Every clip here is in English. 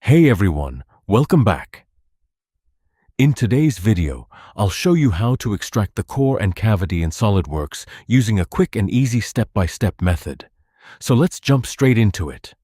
Hey everyone, welcome back. In today's video, I'll show you how to extract the core and cavity in SolidWorks using a quick and easy step-by-step method. So let's jump straight into it.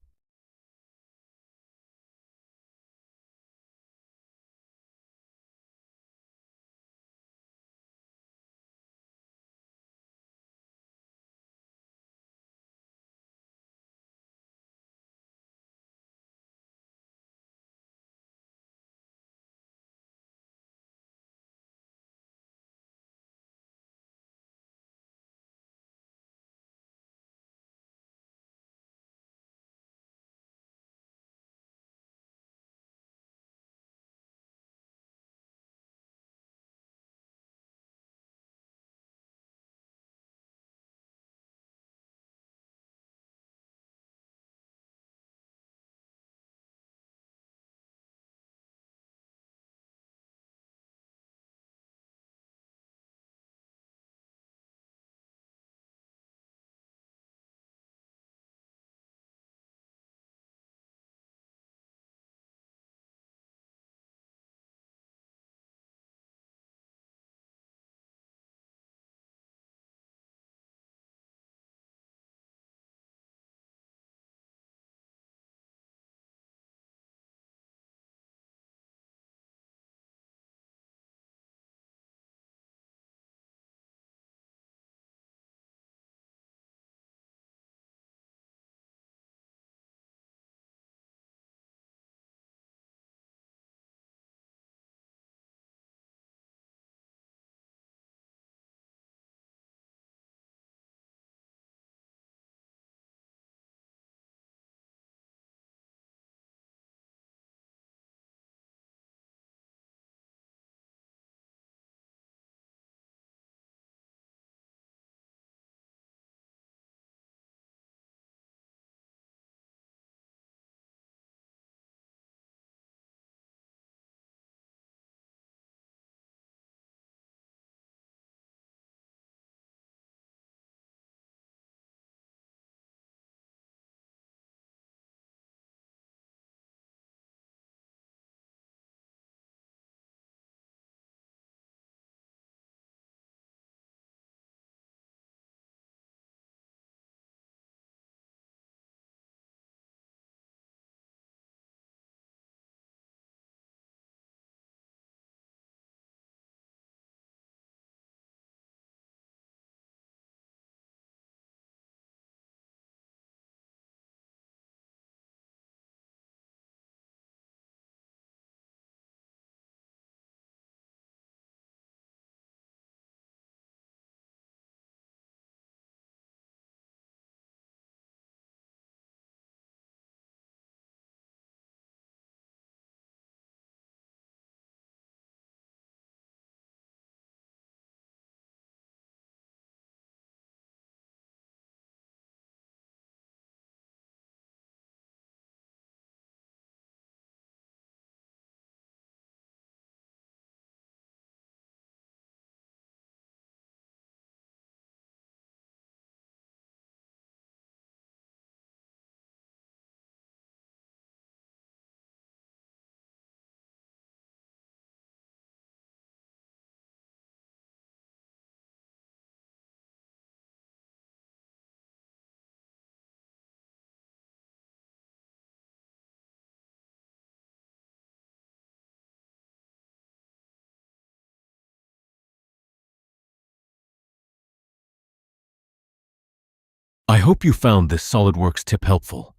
I hope you found this SolidWorks tip helpful.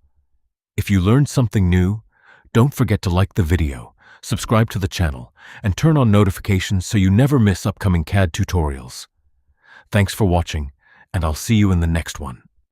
If you learned something new, don't forget to like the video, subscribe to the channel, and turn on notifications so you never miss upcoming CAD tutorials. Thanks for watching, and I'll see you in the next one.